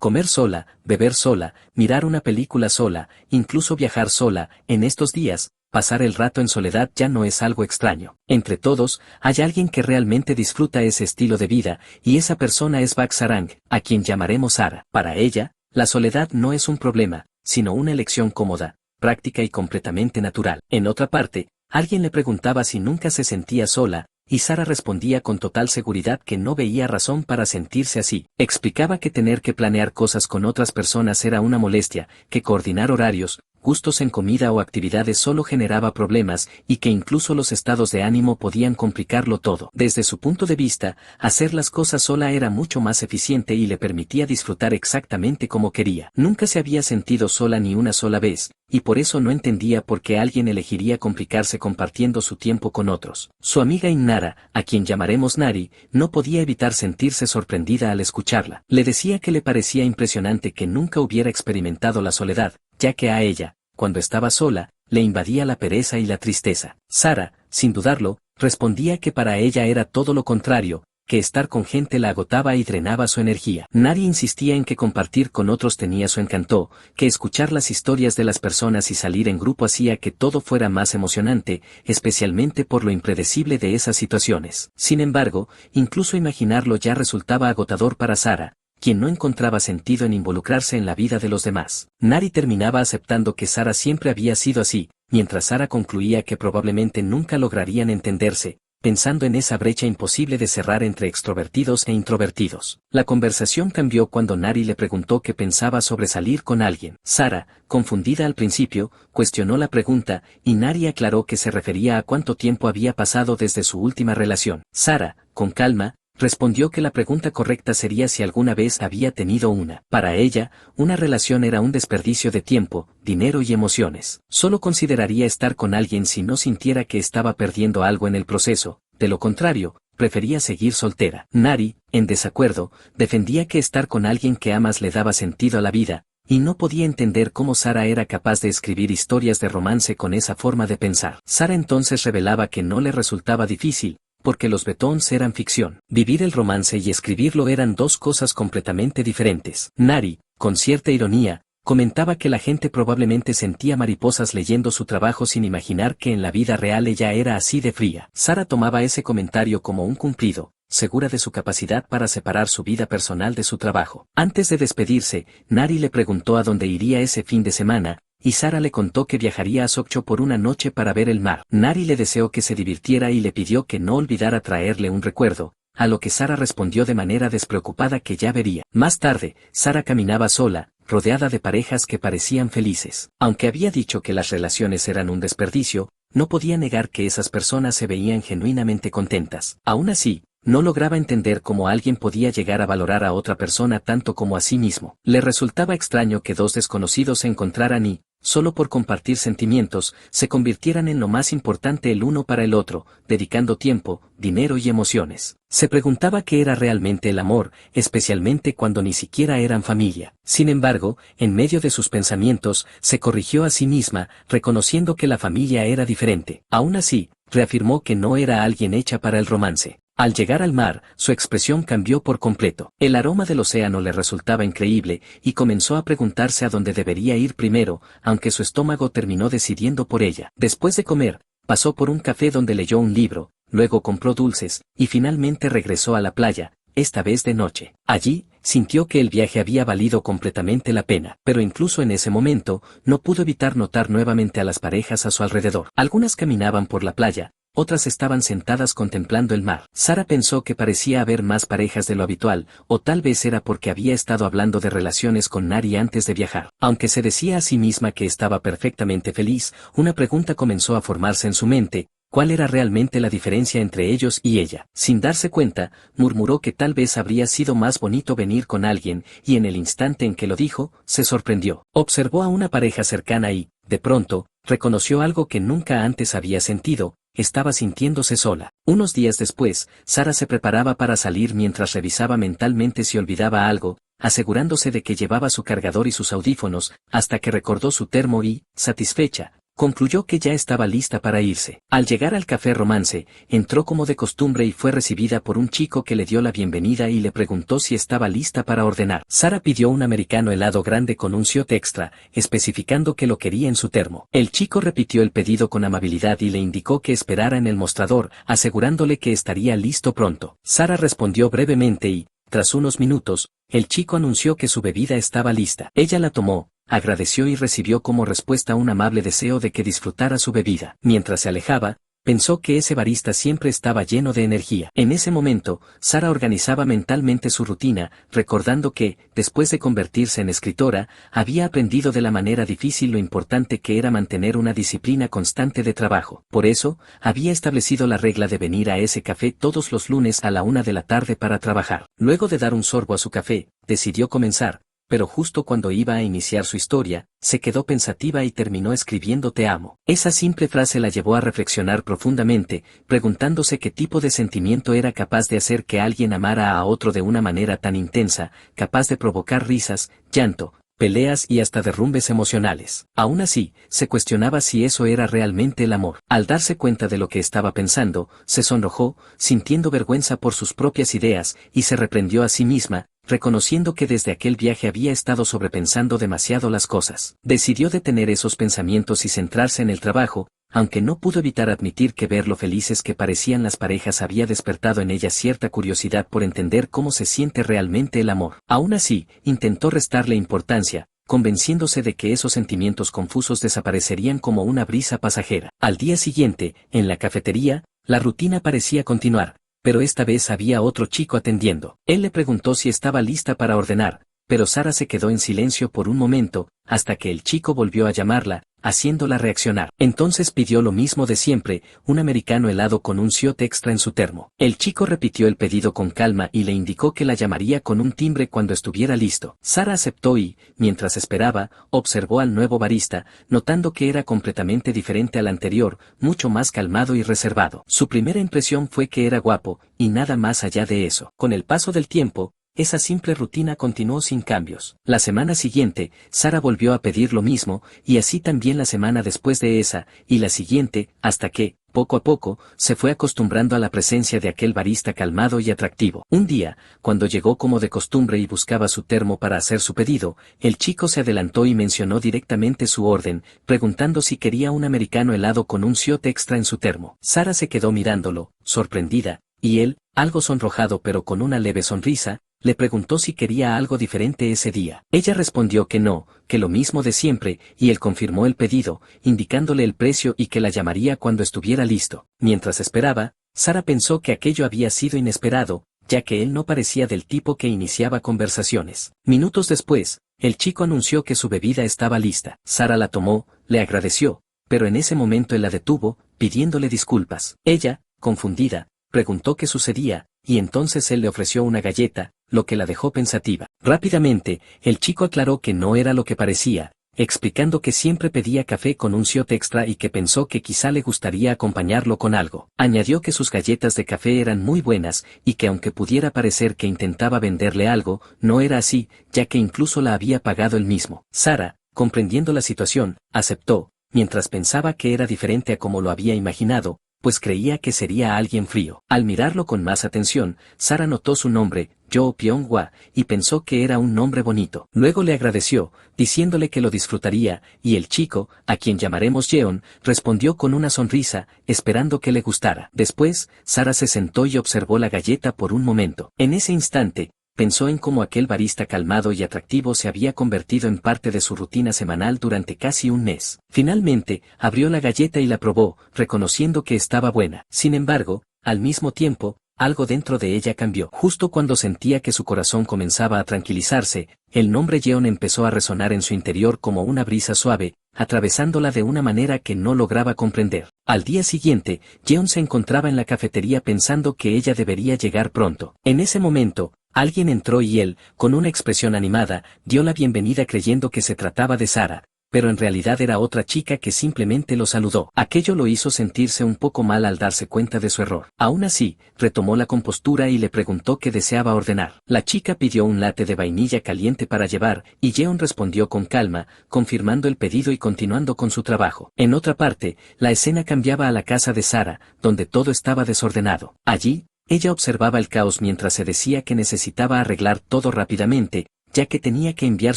Comer sola, beber sola, mirar una película sola, incluso viajar sola. En estos días, pasar el rato en soledad ya no es algo extraño. Entre todos, hay alguien que realmente disfruta ese estilo de vida, y esa persona es Bhagsarang, a quien llamaremos Sara. Para ella, la soledad no es un problema, sino una elección cómoda, práctica y completamente natural. En otra parte, alguien le preguntaba si nunca se sentía sola, y Sara respondía con total seguridad que no veía razón para sentirse así. Explicaba que tener que planear cosas con otras personas era una molestia, que coordinar horarios, gustos en comida o actividades solo generaba problemas y que incluso los estados de ánimo podían complicarlo todo. Desde su punto de vista, hacer las cosas sola era mucho más eficiente y le permitía disfrutar exactamente como quería. Nunca se había sentido sola ni una sola vez, y por eso no entendía por qué alguien elegiría complicarse compartiendo su tiempo con otros. Su amiga Innara, a quien llamaremos Nari, no podía evitar sentirse sorprendida al escucharla. Le decía que le parecía impresionante que nunca hubiera experimentado la soledad, ya que a ella, cuando estaba sola, le invadía la pereza y la tristeza. Sara, sin dudarlo, respondía que para ella era todo lo contrario, que estar con gente la agotaba y drenaba su energía. Nadie insistía en que compartir con otros tenía su encanto, que escuchar las historias de las personas y salir en grupo hacía que todo fuera más emocionante, especialmente por lo impredecible de esas situaciones. Sin embargo, incluso imaginarlo ya resultaba agotador para Sara, quien no encontraba sentido en involucrarse en la vida de los demás. Nari terminaba aceptando que Sara siempre había sido así, mientras Sara concluía que probablemente nunca lograrían entenderse, pensando en esa brecha imposible de cerrar entre extrovertidos e introvertidos. La conversación cambió cuando Nari le preguntó qué pensaba sobre salir con alguien. Sara, confundida al principio, cuestionó la pregunta, y Nari aclaró que se refería a cuánto tiempo había pasado desde su última relación. Sara, con calma, respondió que la pregunta correcta sería si alguna vez había tenido una. Para ella, una relación era un desperdicio de tiempo, dinero y emociones. Solo consideraría estar con alguien si no sintiera que estaba perdiendo algo en el proceso, de lo contrario, prefería seguir soltera. Nari, en desacuerdo, defendía que estar con alguien que amas le daba sentido a la vida, y no podía entender cómo Sara era capaz de escribir historias de romance con esa forma de pensar. Sara entonces revelaba que no le resultaba difícil, porque los Betons eran ficción. Vivir el romance y escribirlo eran dos cosas completamente diferentes. Nari, con cierta ironía, comentaba que la gente probablemente sentía mariposas leyendo su trabajo sin imaginar que en la vida real ella era así de fría. Sara tomaba ese comentario como un cumplido, segura de su capacidad para separar su vida personal de su trabajo. Antes de despedirse, Nari le preguntó a dónde iría ese fin de semana, y Sara le contó que viajaría a Sokcho por una noche para ver el mar. Nari le deseó que se divirtiera y le pidió que no olvidara traerle un recuerdo, a lo que Sara respondió de manera despreocupada que ya vería. Más tarde, Sara caminaba sola, rodeada de parejas que parecían felices. Aunque había dicho que las relaciones eran un desperdicio, no podía negar que esas personas se veían genuinamente contentas. Aún así, no lograba entender cómo alguien podía llegar a valorar a otra persona tanto como a sí mismo. Le resultaba extraño que dos desconocidos se encontraran y, solo por compartir sentimientos, se convirtieran en lo más importante el uno para el otro, dedicando tiempo, dinero y emociones. Se preguntaba qué era realmente el amor, especialmente cuando ni siquiera eran familia. Sin embargo, en medio de sus pensamientos, se corrigió a sí misma, reconociendo que la familia era diferente. Aún así, reafirmó que no era alguien hecha para el romance. Al llegar al mar, su expresión cambió por completo. El aroma del océano le resultaba increíble, y comenzó a preguntarse a dónde debería ir primero, aunque su estómago terminó decidiendo por ella. Después de comer, pasó por un café donde leyó un libro, luego compró dulces, y finalmente regresó a la playa, esta vez de noche. Allí, sintió que el viaje había valido completamente la pena, pero incluso en ese momento, no pudo evitar notar nuevamente a las parejas a su alrededor. Algunas caminaban por la playa, otras estaban sentadas contemplando el mar. Sara pensó que parecía haber más parejas de lo habitual, o tal vez era porque había estado hablando de relaciones con Nari antes de viajar. Aunque se decía a sí misma que estaba perfectamente feliz, una pregunta comenzó a formarse en su mente: ¿cuál era realmente la diferencia entre ellos y ella? Sin darse cuenta, murmuró que tal vez habría sido más bonito venir con alguien, y en el instante en que lo dijo, se sorprendió. Observó a una pareja cercana y, de pronto, reconoció algo que nunca antes había sentido: estaba sintiéndose sola. Unos días después, Sara se preparaba para salir mientras revisaba mentalmente si olvidaba algo, asegurándose de que llevaba su cargador y sus audífonos, hasta que recordó su termo y, satisfecha, concluyó que ya estaba lista para irse. Al llegar al Café Romance, entró como de costumbre y fue recibida por un chico que le dio la bienvenida y le preguntó si estaba lista para ordenar. Sara pidió un americano helado grande con un shot extra, especificando que lo quería en su termo. El chico repitió el pedido con amabilidad y le indicó que esperara en el mostrador, asegurándole que estaría listo pronto. Sara respondió brevemente y, tras unos minutos, el chico anunció que su bebida estaba lista. Ella la tomó, agradeció y recibió como respuesta un amable deseo de que disfrutara su bebida. Mientras se alejaba, pensó que ese barista siempre estaba lleno de energía. En ese momento, Sara organizaba mentalmente su rutina, recordando que, después de convertirse en escritora, había aprendido de la manera difícil lo importante que era mantener una disciplina constante de trabajo. Por eso, había establecido la regla de venir a ese café todos los lunes a la 1 de la tarde para trabajar. Luego de dar un sorbo a su café, decidió comenzar, pero justo cuando iba a iniciar su historia, se quedó pensativa y terminó escribiendo "te amo". Esa simple frase la llevó a reflexionar profundamente, preguntándose qué tipo de sentimiento era capaz de hacer que alguien amara a otro de una manera tan intensa, capaz de provocar risas, llanto, peleas y hasta derrumbes emocionales. Aún así, se cuestionaba si eso era realmente el amor. Al darse cuenta de lo que estaba pensando, se sonrojó, sintiendo vergüenza por sus propias ideas, y se reprendió a sí misma, reconociendo que desde aquel viaje había estado sobrepensando demasiado las cosas. Decidió detener esos pensamientos y centrarse en el trabajo, aunque no pudo evitar admitir que ver lo felices que parecían las parejas había despertado en ella cierta curiosidad por entender cómo se siente realmente el amor. Aún así, intentó restarle importancia, convenciéndose de que esos sentimientos confusos desaparecerían como una brisa pasajera. Al día siguiente, en la cafetería, la rutina parecía continuar, pero esta vez había otro chico atendiendo. Él le preguntó si estaba lista para ordenar, pero Sara se quedó en silencio por un momento, hasta que el chico volvió a llamarla, haciéndola reaccionar. Entonces pidió lo mismo de siempre, un americano helado con un shot extra en su termo. El chico repitió el pedido con calma y le indicó que la llamaría con un timbre cuando estuviera listo. Sara aceptó y, mientras esperaba, observó al nuevo barista, notando que era completamente diferente al anterior, mucho más calmado y reservado. Su primera impresión fue que era guapo, y nada más allá de eso. Con el paso del tiempo, esa simple rutina continuó sin cambios. La semana siguiente, Sara volvió a pedir lo mismo, y así también la semana después de esa, y la siguiente, hasta que, poco a poco, se fue acostumbrando a la presencia de aquel barista calmado y atractivo. Un día, cuando llegó como de costumbre y buscaba su termo para hacer su pedido, el chico se adelantó y mencionó directamente su orden, preguntando si quería un americano helado con un shot extra en su termo. Sara se quedó mirándolo, sorprendida, y él, algo sonrojado pero con una leve sonrisa, le preguntó si quería algo diferente ese día. Ella respondió que no, que lo mismo de siempre, y él confirmó el pedido, indicándole el precio y que la llamaría cuando estuviera listo. Mientras esperaba, Sara pensó que aquello había sido inesperado, ya que él no parecía del tipo que iniciaba conversaciones. Minutos después, el chico anunció que su bebida estaba lista. Sara la tomó, le agradeció, pero en ese momento él la detuvo, pidiéndole disculpas. Ella, confundida, preguntó qué sucedía, y entonces él le ofreció una galleta, lo que la dejó pensativa. Rápidamente, el chico aclaró que no era lo que parecía, explicando que siempre pedía café con un shot extra y que pensó que quizá le gustaría acompañarlo con algo. Añadió que sus galletas de café eran muy buenas, y que aunque pudiera parecer que intentaba venderle algo, no era así, ya que incluso la había pagado él mismo. Sara, comprendiendo la situación, aceptó, mientras pensaba que era diferente a como lo había imaginado, pues creía que sería alguien frío. Al mirarlo con más atención, Sara notó su nombre, Jo Pyong-hwa, y pensó que era un nombre bonito. Luego le agradeció, diciéndole que lo disfrutaría, y el chico, a quien llamaremos Jeon, respondió con una sonrisa, esperando que le gustara. Después, Sara se sentó y observó la galleta por un momento. En ese instante, pensó en cómo aquel barista calmado y atractivo se había convertido en parte de su rutina semanal durante casi un mes. Finalmente, abrió la galleta y la probó, reconociendo que estaba buena. Sin embargo, al mismo tiempo, algo dentro de ella cambió. Justo cuando sentía que su corazón comenzaba a tranquilizarse, el nombre Jeon empezó a resonar en su interior como una brisa suave, atravesándola de una manera que no lograba comprender. Al día siguiente, Jeon se encontraba en la cafetería pensando que ella debería llegar pronto. En ese momento, alguien entró y él, con una expresión animada, dio la bienvenida creyendo que se trataba de Sara, pero en realidad era otra chica que simplemente lo saludó. Aquello lo hizo sentirse un poco mal al darse cuenta de su error. Aún así, retomó la compostura y le preguntó qué deseaba ordenar. La chica pidió un latte de vainilla caliente para llevar, y Jeon respondió con calma, confirmando el pedido y continuando con su trabajo. En otra parte, la escena cambiaba a la casa de Sara, donde todo estaba desordenado. Allí, ella observaba el caos mientras se decía que necesitaba arreglar todo rápidamente, ya que tenía que enviar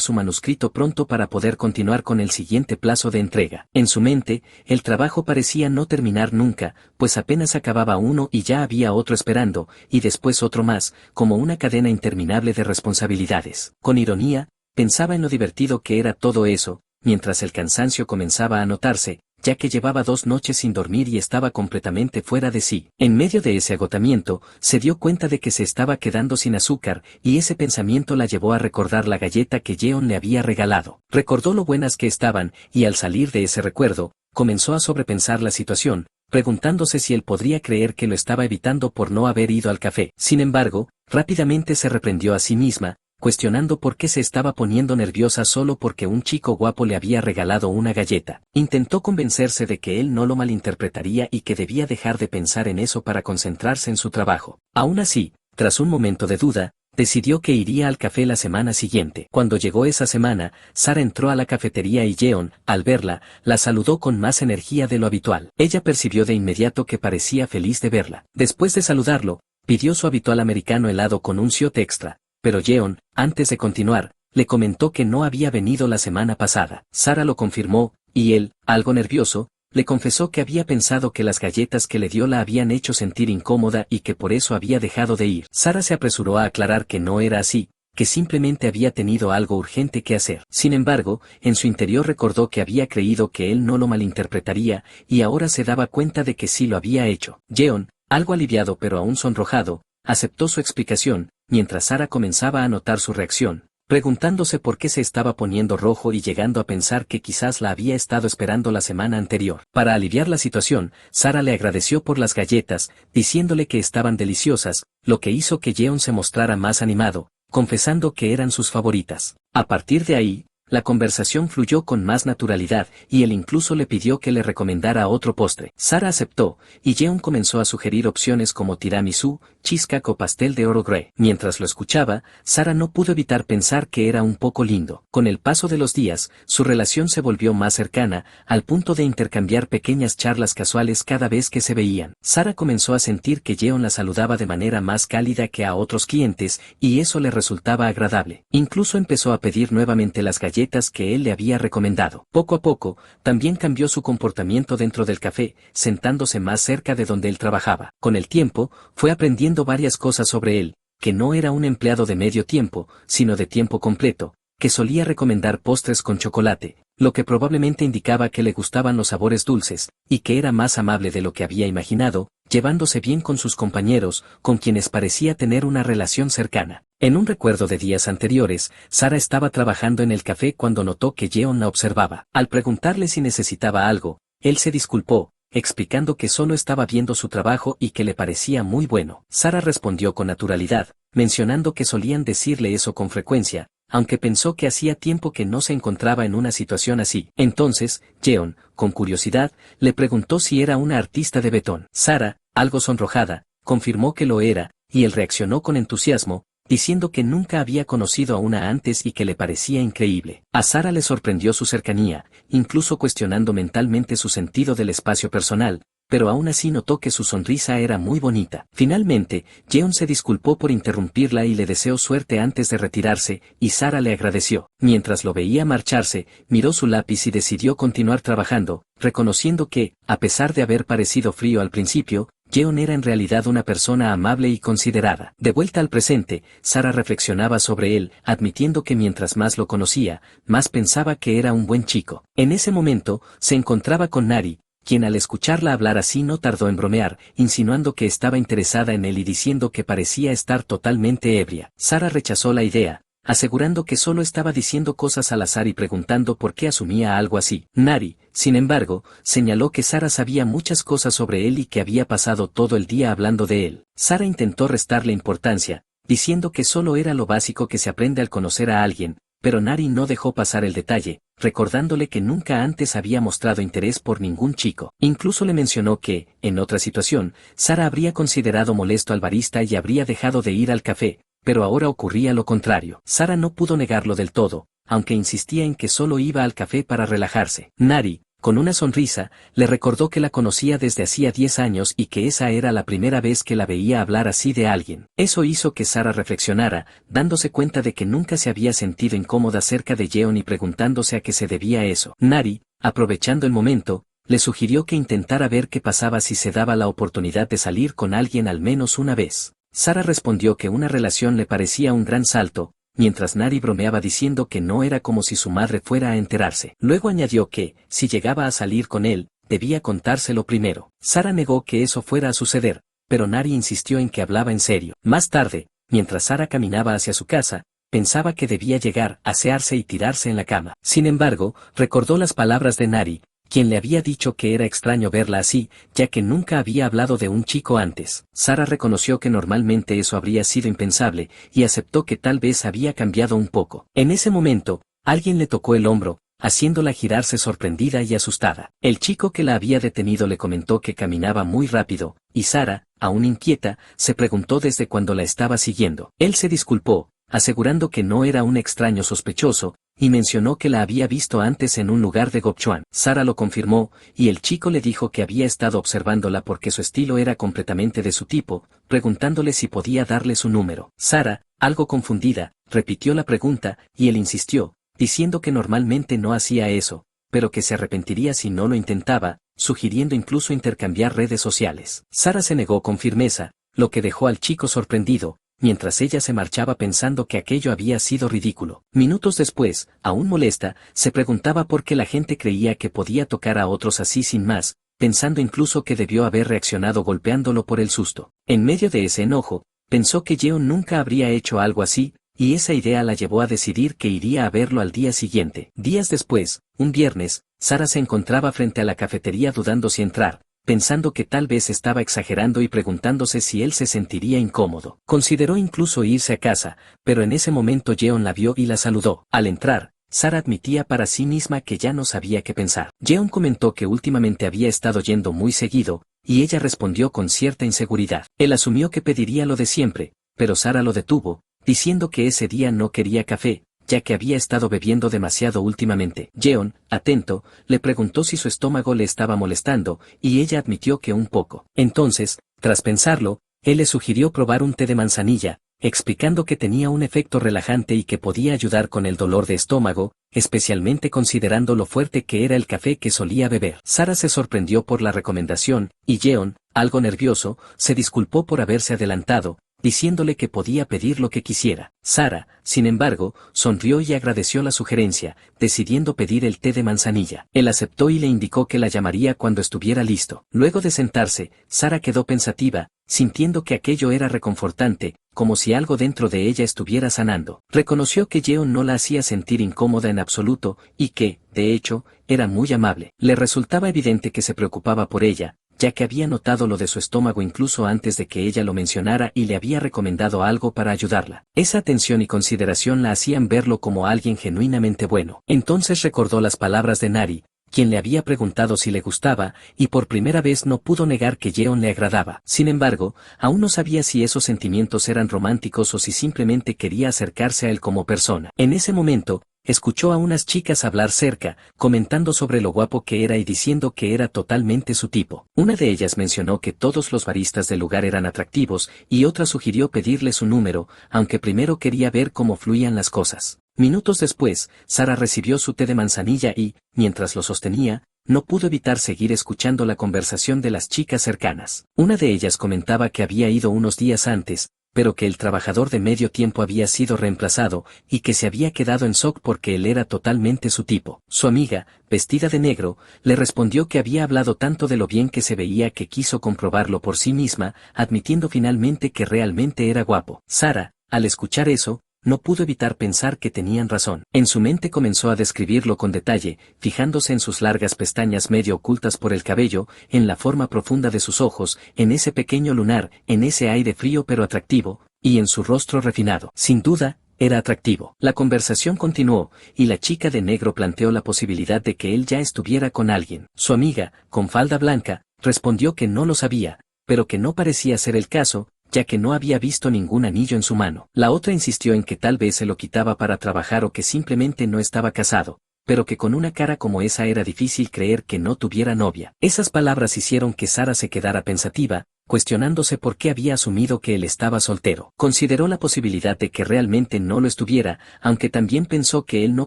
su manuscrito pronto para poder continuar con el siguiente plazo de entrega. En su mente, el trabajo parecía no terminar nunca, pues apenas acababa uno y ya había otro esperando, y después otro más, como una cadena interminable de responsabilidades. Con ironía, pensaba en lo divertido que era todo eso, mientras el cansancio comenzaba a notarse, ya que llevaba 2 noches sin dormir y estaba completamente fuera de sí. En medio de ese agotamiento, se dio cuenta de que se estaba quedando sin azúcar, y ese pensamiento la llevó a recordar la galleta que Jeon le había regalado. Recordó lo buenas que estaban, y al salir de ese recuerdo, comenzó a sobrepensar la situación, preguntándose si él podría creer que lo estaba evitando por no haber ido al café. Sin embargo, rápidamente se reprendió a sí misma, cuestionando por qué se estaba poniendo nerviosa solo porque un chico guapo le había regalado una galleta. Intentó convencerse de que él no lo malinterpretaría y que debía dejar de pensar en eso para concentrarse en su trabajo. Aún así, tras un momento de duda, decidió que iría al café la semana siguiente. Cuando llegó esa semana, Sara entró a la cafetería y Jeon, al verla, la saludó con más energía de lo habitual. Ella percibió de inmediato que parecía feliz de verla. Después de saludarlo, pidió su habitual americano helado con un shot extra. Pero Jeon, antes de continuar, le comentó que no había venido la semana pasada. Sara lo confirmó, y él, algo nervioso, le confesó que había pensado que las galletas que le dio la habían hecho sentir incómoda y que por eso había dejado de ir. Sara se apresuró a aclarar que no era así, que simplemente había tenido algo urgente que hacer. Sin embargo, en su interior recordó que había creído que él no lo malinterpretaría, y ahora se daba cuenta de que sí lo había hecho. Jeon, algo aliviado pero aún sonrojado, aceptó su explicación, mientras Sara comenzaba a notar su reacción, preguntándose por qué se estaba poniendo rojo y llegando a pensar que quizás la había estado esperando la semana anterior. Para aliviar la situación, Sara le agradeció por las galletas, diciéndole que estaban deliciosas, lo que hizo que Jeon se mostrara más animado, confesando que eran sus favoritas. A partir de ahí, la conversación fluyó con más naturalidad, y él incluso le pidió que le recomendara otro postre. Sara aceptó, y Jeon comenzó a sugerir opciones como tiramisú, cheesecake o pastel de oro grey. Mientras lo escuchaba, Sara no pudo evitar pensar que era un poco lindo. Con el paso de los días, su relación se volvió más cercana, al punto de intercambiar pequeñas charlas casuales cada vez que se veían. Sara comenzó a sentir que Jeon la saludaba de manera más cálida que a otros clientes, y eso le resultaba agradable. Incluso empezó a pedir nuevamente las galletas que él le había recomendado. Poco a poco, también cambió su comportamiento dentro del café, sentándose más cerca de donde él trabajaba. Con el tiempo, fue aprendiendo varias cosas sobre él, que no era un empleado de medio tiempo, sino de tiempo completo, que solía recomendar postres con chocolate, lo que probablemente indicaba que le gustaban los sabores dulces, y que era más amable de lo que había imaginado, llevándose bien con sus compañeros, con quienes parecía tener una relación cercana. En un recuerdo de días anteriores, Sara estaba trabajando en el café cuando notó que Jeon la observaba. Al preguntarle si necesitaba algo, él se disculpó, explicando que solo estaba viendo su trabajo y que le parecía muy bueno. Sara respondió con naturalidad, mencionando que solían decirle eso con frecuencia, aunque pensó que hacía tiempo que no se encontraba en una situación así. Entonces, Jeon, con curiosidad, le preguntó si era una artista de betón. Sara, algo sonrojada, confirmó que lo era, y él reaccionó con entusiasmo, diciendo que nunca había conocido a una antes y que le parecía increíble. A Sara le sorprendió su cercanía, incluso cuestionando mentalmente su sentido del espacio personal, pero aún así notó que su sonrisa era muy bonita. Finalmente, Jeon se disculpó por interrumpirla y le deseó suerte antes de retirarse, y Sara le agradeció. Mientras lo veía marcharse, miró su lápiz y decidió continuar trabajando, reconociendo que, a pesar de haber parecido frío al principio, Jeon era en realidad una persona amable y considerada. De vuelta al presente, Sara reflexionaba sobre él, admitiendo que mientras más lo conocía, más pensaba que era un buen chico. En ese momento, se encontraba con Nari, quien al escucharla hablar así no tardó en bromear, insinuando que estaba interesada en él y diciendo que parecía estar totalmente ebria. Sara rechazó la idea, asegurando que solo estaba diciendo cosas al azar y preguntando por qué asumía algo así. Nari, sin embargo, señaló que Sara sabía muchas cosas sobre él y que había pasado todo el día hablando de él. Sara intentó restarle importancia, diciendo que solo era lo básico que se aprende al conocer a alguien, pero Nari no dejó pasar el detalle, recordándole que nunca antes había mostrado interés por ningún chico. Incluso le mencionó que, en otra situación, Sara habría considerado molesto al barista y habría dejado de ir al café, pero ahora ocurría lo contrario. Sara no pudo negarlo del todo, aunque insistía en que solo iba al café para relajarse. Nari, con una sonrisa, le recordó que la conocía desde hacía 10 años y que esa era la primera vez que la veía hablar así de alguien. Eso hizo que Sara reflexionara, dándose cuenta de que nunca se había sentido incómoda cerca de Jeon y preguntándose a qué se debía eso. Nari, aprovechando el momento, le sugirió que intentara ver qué pasaba si se daba la oportunidad de salir con alguien al menos una vez. Sara respondió que una relación le parecía un gran salto, mientras Nari bromeaba diciendo que no era como si su madre fuera a enterarse. Luego añadió que, si llegaba a salir con él, debía contárselo primero. Sara negó que eso fuera a suceder, pero Nari insistió en que hablaba en serio. Más tarde, mientras Sara caminaba hacia su casa, pensaba que debía llegar, asearse y tirarse en la cama. Sin embargo, recordó las palabras de Nari, quien le había dicho que era extraño verla así, ya que nunca había hablado de un chico antes. Sara reconoció que normalmente eso habría sido impensable, y aceptó que tal vez había cambiado un poco. En ese momento, alguien le tocó el hombro, haciéndola girarse sorprendida y asustada. El chico que la había detenido le comentó que caminaba muy rápido, y Sara, aún inquieta, se preguntó desde cuándo la estaba siguiendo. Él se disculpó, asegurando que no era un extraño sospechoso, y mencionó que la había visto antes en un lugar de Gopchuan. Sara lo confirmó, y el chico le dijo que había estado observándola porque su estilo era completamente de su tipo, preguntándole si podía darle su número. Sara, algo confundida, repitió la pregunta, y él insistió, diciendo que normalmente no hacía eso, pero que se arrepentiría si no lo intentaba, sugiriendo incluso intercambiar redes sociales. Sara se negó con firmeza, lo que dejó al chico sorprendido, mientras ella se marchaba pensando que aquello había sido ridículo. Minutos después, aún molesta, se preguntaba por qué la gente creía que podía tocar a otros así sin más, pensando incluso que debió haber reaccionado golpeándolo por el susto. En medio de ese enojo, pensó que Jeon nunca habría hecho algo así, y esa idea la llevó a decidir que iría a verlo al día siguiente. Días después, un viernes, Sara se encontraba frente a la cafetería dudando si entrar, pensando que tal vez estaba exagerando y preguntándose si él se sentiría incómodo. Consideró incluso irse a casa, pero en ese momento Jeon la vio y la saludó. Al entrar, Sara admitía para sí misma que ya no sabía qué pensar. Jeon comentó que últimamente había estado yendo muy seguido, y ella respondió con cierta inseguridad. Él asumió que pediría lo de siempre, pero Sara lo detuvo, diciendo que ese día no quería café, ya que había estado bebiendo demasiado últimamente. Jeon, atento, le preguntó si su estómago le estaba molestando, y ella admitió que un poco. Entonces, tras pensarlo, él le sugirió probar un té de manzanilla, explicando que tenía un efecto relajante y que podía ayudar con el dolor de estómago, especialmente considerando lo fuerte que era el café que solía beber. Sara se sorprendió por la recomendación, y Jeon, algo nervioso, se disculpó por haberse adelantado, diciéndole que podía pedir lo que quisiera. Sara, sin embargo, sonrió y agradeció la sugerencia, decidiendo pedir el té de manzanilla. Él aceptó y le indicó que la llamaría cuando estuviera listo. Luego de sentarse, Sara quedó pensativa, sintiendo que aquello era reconfortante, como si algo dentro de ella estuviera sanando. Reconoció que Jeon no la hacía sentir incómoda en absoluto, y que, de hecho, era muy amable. Le resultaba evidente que se preocupaba por ella, ya que había notado lo de su estómago incluso antes de que ella lo mencionara y le había recomendado algo para ayudarla. Esa atención y consideración la hacían verlo como alguien genuinamente bueno. Entonces recordó las palabras de Nari, quien le había preguntado si le gustaba, y por primera vez no pudo negar que Jeon le agradaba. Sin embargo, aún no sabía si esos sentimientos eran románticos o si simplemente quería acercarse a él como persona. En ese momento, escuchó a unas chicas hablar cerca, comentando sobre lo guapo que era y diciendo que era totalmente su tipo. Una de ellas mencionó que todos los baristas del lugar eran atractivos, y otra sugirió pedirle su número, aunque primero quería ver cómo fluían las cosas. Minutos después, Sara recibió su té de manzanilla y, mientras lo sostenía, no pudo evitar seguir escuchando la conversación de las chicas cercanas. Una de ellas comentaba que había ido unos días antes, pero que el trabajador de medio tiempo había sido reemplazado, y que se había quedado en shock porque él era totalmente su tipo. Su amiga, vestida de negro, le respondió que había hablado tanto de lo bien que se veía que quiso comprobarlo por sí misma, admitiendo finalmente que realmente era guapo. Sara, al escuchar eso, no pudo evitar pensar que tenían razón. En su mente comenzó a describirlo con detalle, fijándose en sus largas pestañas medio ocultas por el cabello, en la forma profunda de sus ojos, en ese pequeño lunar, en ese aire frío pero atractivo, y en su rostro refinado. Sin duda, era atractivo. La conversación continuó, y la chica de negro planteó la posibilidad de que él ya estuviera con alguien. Su amiga, con falda blanca, respondió que no lo sabía, pero que no parecía ser el caso, ya que no había visto ningún anillo en su mano. La otra insistió en que tal vez se lo quitaba para trabajar o que simplemente no estaba casado, pero que con una cara como esa era difícil creer que no tuviera novia. Esas palabras hicieron que Sara se quedara pensativa, cuestionándose por qué había asumido que él estaba soltero. Consideró la posibilidad de que realmente no lo estuviera, aunque también pensó que él no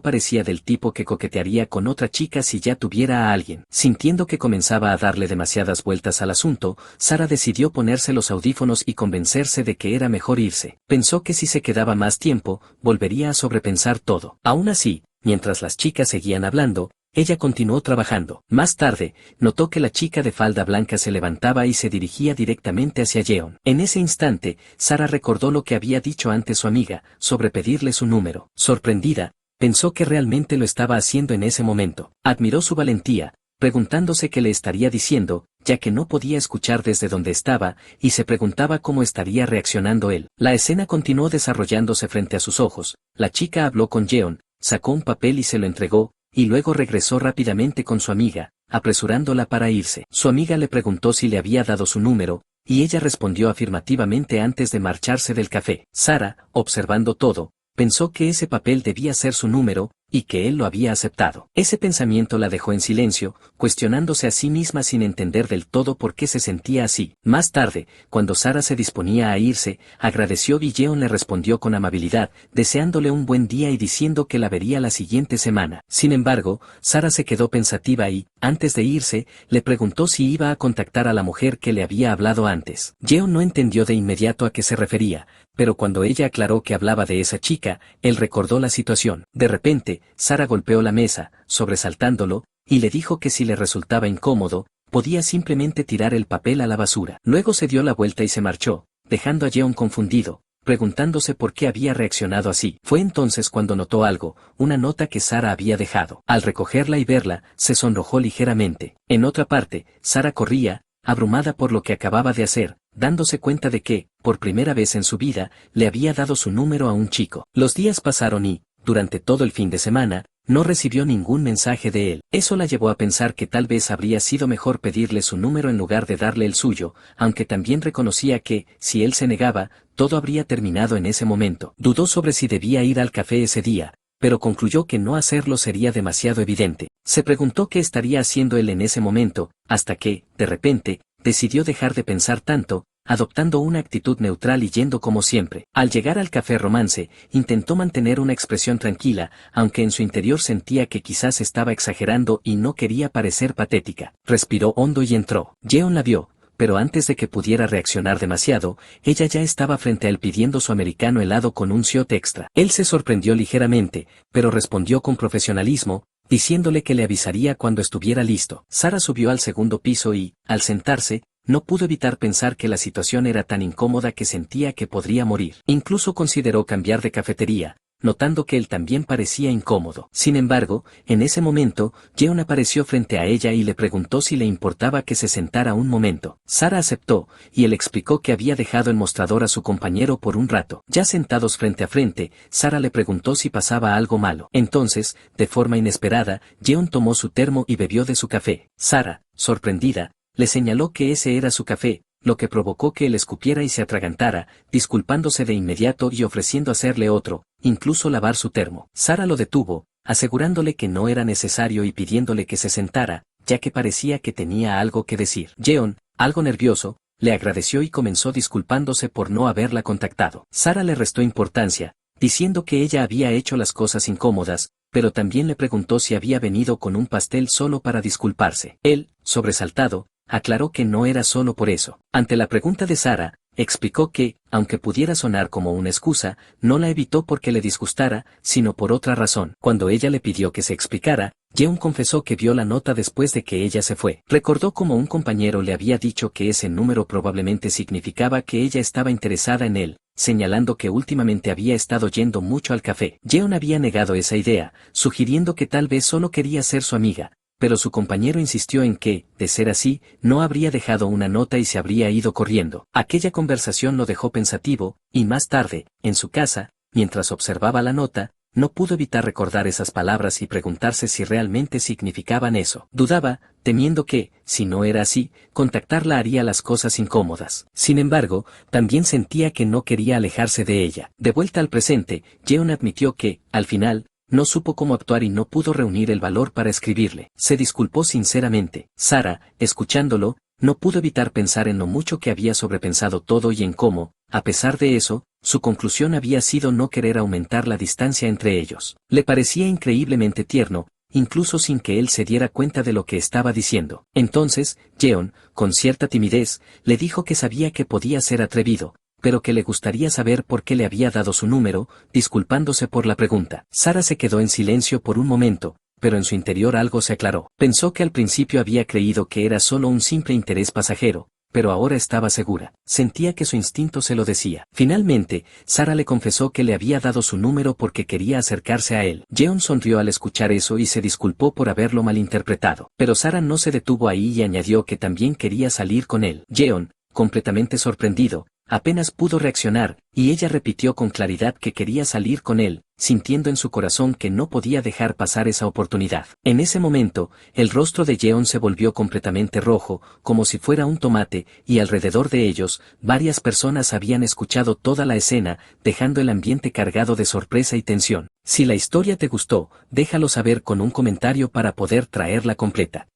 parecía del tipo que coquetearía con otra chica si ya tuviera a alguien. Sintiendo que comenzaba a darle demasiadas vueltas al asunto, Sara decidió ponerse los audífonos y convencerse de que era mejor irse. Pensó que si se quedaba más tiempo, volvería a sobrepensar todo. Aún así, mientras las chicas seguían hablando, ella continuó trabajando. Más tarde, notó que la chica de falda blanca se levantaba y se dirigía directamente hacia Jeon. En ese instante, Sara recordó lo que había dicho antes su amiga, sobre pedirle su número. Sorprendida, pensó que realmente lo estaba haciendo en ese momento. Admiró su valentía, preguntándose qué le estaría diciendo, ya que no podía escuchar desde donde estaba, y se preguntaba cómo estaría reaccionando él. La escena continuó desarrollándose frente a sus ojos. La chica habló con Jeon, sacó un papel y se lo entregó, y luego regresó rápidamente con su amiga, apresurándola para irse. Su amiga le preguntó si le había dado su número, y ella respondió afirmativamente antes de marcharse del café. Sara, observando todo, pensó que ese papel debía ser su número, y que él lo había aceptado. Ese pensamiento la dejó en silencio, cuestionándose a sí misma sin entender del todo por qué se sentía así. Más tarde, cuando Sara se disponía a irse, agradeció y Jeon le respondió con amabilidad, deseándole un buen día y diciendo que la vería la siguiente semana. Sin embargo, Sara se quedó pensativa y, antes de irse, le preguntó si iba a contactar a la mujer que le había hablado antes. Jeon no entendió de inmediato a qué se refería, pero cuando ella aclaró que hablaba de esa chica, él recordó la situación. De repente, Sara golpeó la mesa, sobresaltándolo, y le dijo que si le resultaba incómodo, podía simplemente tirar el papel a la basura. Luego se dio la vuelta y se marchó, dejando a Jeon confundido, preguntándose por qué había reaccionado así. Fue entonces cuando notó algo, una nota que Sara había dejado. Al recogerla y verla, se sonrojó ligeramente. En otra parte, Sara corría, abrumada por lo que acababa de hacer, dándose cuenta de que, por primera vez en su vida, le había dado su número a un chico. Los días pasaron y, durante todo el fin de semana, no recibió ningún mensaje de él. Eso la llevó a pensar que tal vez habría sido mejor pedirle su número en lugar de darle el suyo, aunque también reconocía que, si él se negaba, todo habría terminado en ese momento. Dudó sobre si debía ir al café ese día, pero concluyó que no hacerlo sería demasiado evidente. Se preguntó qué estaría haciendo él en ese momento, hasta que, de repente, decidió dejar de pensar tanto, adoptando una actitud neutral y yendo como siempre. Al llegar al café Romance, intentó mantener una expresión tranquila, aunque en su interior sentía que quizás estaba exagerando y no quería parecer patética. Respiró hondo y entró. Jeon la vio, pero antes de que pudiera reaccionar demasiado, ella ya estaba frente a él pidiendo su americano helado con un shot extra. Él se sorprendió ligeramente, pero respondió con profesionalismo, diciéndole que le avisaría cuando estuviera listo. Sara subió al segundo piso y, al sentarse, no pudo evitar pensar que la situación era tan incómoda que sentía que podría morir. Incluso consideró cambiar de cafetería, notando que él también parecía incómodo. Sin embargo, en ese momento, Jeon apareció frente a ella y le preguntó si le importaba que se sentara un momento. Sara aceptó, y él explicó que había dejado el mostrador a su compañero por un rato. Ya sentados frente a frente, Sara le preguntó si pasaba algo malo. Entonces, de forma inesperada, Jeon tomó su termo y bebió de su café. Sara, sorprendida, le señaló que ese era su café, lo que provocó que él escupiera y se atragantara, disculpándose de inmediato y ofreciendo hacerle otro, incluso lavar su termo. Sara lo detuvo, asegurándole que no era necesario y pidiéndole que se sentara, ya que parecía que tenía algo que decir. Jeon, algo nervioso, le agradeció y comenzó disculpándose por no haberla contactado. Sara le restó importancia, diciendo que ella había hecho las cosas incómodas, pero también le preguntó si había venido con un pastel solo para disculparse. Él, sobresaltado, aclaró que no era solo por eso. Ante la pregunta de Sara, explicó que, aunque pudiera sonar como una excusa, no la evitó porque le disgustara, sino por otra razón. Cuando ella le pidió que se explicara, Jeon confesó que vio la nota después de que ella se fue. Recordó cómo un compañero le había dicho que ese número probablemente significaba que ella estaba interesada en él, señalando que últimamente había estado yendo mucho al café. Jeon había negado esa idea, sugiriendo que tal vez solo quería ser su amiga, pero su compañero insistió en que, de ser así, no habría dejado una nota y se habría ido corriendo. Aquella conversación lo dejó pensativo, y más tarde, en su casa, mientras observaba la nota, no pudo evitar recordar esas palabras y preguntarse si realmente significaban eso. Dudaba, temiendo que, si no era así, contactarla haría las cosas incómodas. Sin embargo, también sentía que no quería alejarse de ella. De vuelta al presente, Jeon admitió que, al final, no supo cómo actuar y no pudo reunir el valor para escribirle. Se disculpó sinceramente. Sara, escuchándolo, no pudo evitar pensar en lo mucho que había sobrepensado todo y en cómo, a pesar de eso, su conclusión había sido no querer aumentar la distancia entre ellos. Le parecía increíblemente tierno, incluso sin que él se diera cuenta de lo que estaba diciendo. Entonces, Jeon, con cierta timidez, le dijo que sabía que podía ser atrevido, pero que le gustaría saber por qué le había dado su número, disculpándose por la pregunta. Sara se quedó en silencio por un momento, pero en su interior algo se aclaró. Pensó que al principio había creído que era solo un simple interés pasajero, pero ahora estaba segura. Sentía que su instinto se lo decía. Finalmente, Sara le confesó que le había dado su número porque quería acercarse a él. Jeon sonrió al escuchar eso y se disculpó por haberlo malinterpretado. Pero Sara no se detuvo ahí y añadió que también quería salir con él. Jeon, completamente sorprendido, apenas pudo reaccionar, y ella repitió con claridad que quería salir con él, sintiendo en su corazón que no podía dejar pasar esa oportunidad. En ese momento, el rostro de Jeon se volvió completamente rojo, como si fuera un tomate, y alrededor de ellos, varias personas habían escuchado toda la escena, dejando el ambiente cargado de sorpresa y tensión. Si la historia te gustó, déjalo saber con un comentario para poder traerla completa.